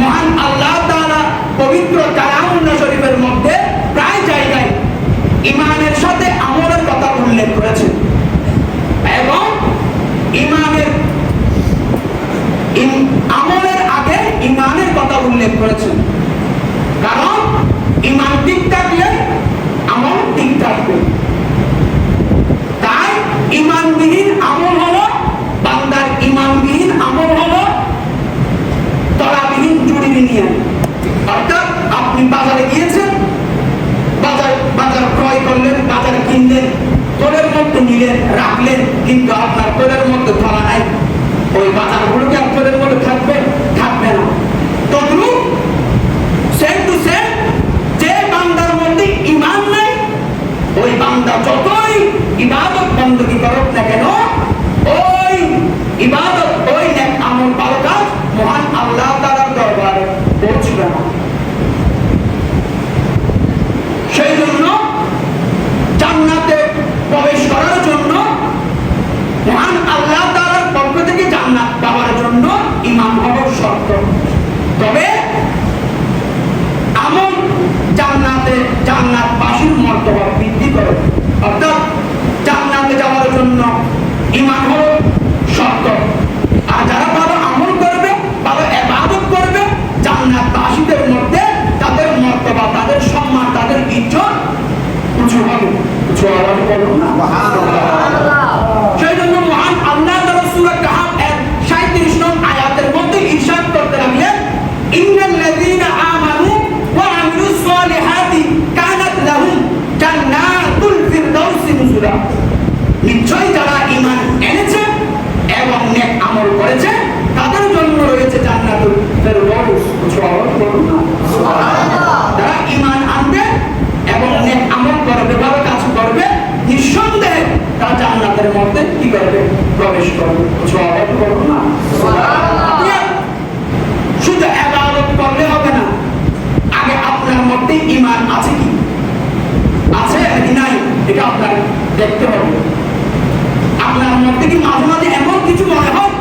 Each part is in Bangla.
মহান আল্লাহ তাআলা পবিত্র কালামুল্লাহ শরীফের মধ্যে প্রায় জায়গায় ঈমানের সাথে আমলের কথা উল্লেখ করেছেন এবং আমলের আগে ঈমানের কথা উল্লেখ করেছেন। কারণ ঈমান ঠিক থাকলে আমল ঠিক থাকবে। তাই ঈমানবিহীন আমল হলো বান্দার ঈমানবিহীন আমল হলো তলাবিহীন জুড়ি নিয়ে। অর্থাৎ আপনি বাজারে গিয়েছেন, বাজার ক্রয় করলেন, বাজার কিনলেন, তোলের মধ্যে নিলেন, রাখলেন, কিন্তু আপনার তোলের মধ্যে ধরা নাই, ওই বাজারগুলোকে আপনাদের মধ্যে থাকবে না। তদ্রুপ সেম টু সেম যে বান্দার মধ্যে ঈমান নাই, ওই বান্দা যতই ইবাদত বندگی করুক না কেন, ওই ইবাদত, ওই নেক আমল, ভালো কাজ মহান আল্লাহ তাআলার দরবারে পৌঁছবে না। সেই জন্য জান্নাতে প্রবেশ করার জন্য, মহান আল্লাহ তাআলার পক্ষ থেকে জান্নাত পাওয়ার জন্য ঈমান হলো শর্ত। তবে আমল জান্নাতবাসীর মর্তবা বৃদ্ধি করে। অর্থাৎ জান্নাতে যাওয়ার জন্য ঈমান হলো শর্ত। আর যারা ভালো আমল করবে, ভালো ইবাদত করবে, জান্নাতবাসীদের মধ্যে তাদের মর্তবা, তাদের সম্মান, তাদের ইজ্জত উঁচু হবে। উঁচু আওয়াজ বলুন না সুবহানাল্লাহ। সেই জন্য মহান আল্লাহ তাআলা সূরা কাহফ এর 37 নং আয়াতের মধ্যে ইরশাদ করতে লাগলেন, ইন্নাল্লাযীনা আমানু ওয়া আমিলুস সালিহাতি কানাত লাহুম জান্নাতুল ফিরদাউসি নুজুলা। নিশ্চয়ই যারা ঈমান এনেছে এবং নেক আমল করেছে তাদের জন্য রয়েছে জান্নাতুল ফিরদাউস। উঁচু আওয়াজ বলুন না সুবহানাল্লাহ। যারা ঈমান আনবে এবং নেক আমল করবে, ভালো কাজ করবে, নিঃসন্দেহে তারা জান্নাতের মধ্যে কি করবে? প্রবেশ করবে। উঁচু আওয়াজ বলুন না সুবহানাল্লাহ। শুধু ইবাদত করলে হবে না, আগে আপনার মধ্যে ঈমান আছে কি, আছে নাকি নাই, এটা আপনার দেখতে হবে। আপনার মধ্যে কি মাঝে মাঝে এমন কিছু মনে হয়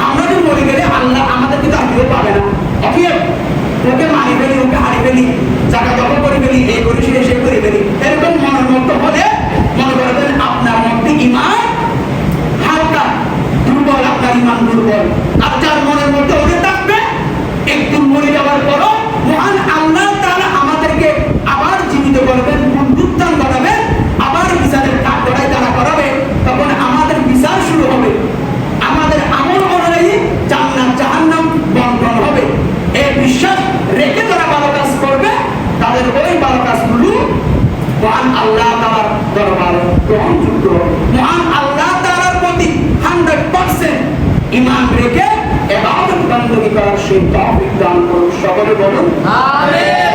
আমরা যে মরে গেলে আল্লাহ আমাদেরকে তাকিয়ে পাবে না, অতএব ওকে মারি ফেলি, ওকে হারি ফেলি, জায়গা দখল করে ফেলি, এই করি সে করে ফেলি, এরকম মনের মধ্যে হলে মনে করবেন আপনার মধ্যে ঈমান হালকা, দুর্বল, আপনার ঈমান দুর্বল। আর যার মনের মধ্যে ওকে থাকবে, একটু মরে যাওয়ার পরও মহান আল্লাহ তাআলা আমাদেরকে আবার জীবিত করবেন, পুনরুত্থান ঘটাবেন, আবার বিচারের কাঠগড়ায় দাঁড়া করাবে। তখন আমাদের বিচার শুরু হবে, আমাদের আমল অনুযায়ী জান্নাত জাহান্নাম বন্টন হবে। এই বিশ্বাস রেখে যারা ভালো কাজ করবে, তাদের ওই ভালো কাজগুলো মহান আল্লাহ তাআলার দরবারে গ্রহণযোগ্য হবে। মহান আল্লাহ তাআলার প্রতি 100% ঈমান রেখে ইবাদত বندگی করার সেই তৌফিক দান করুন। সকলে বলুন আমিন।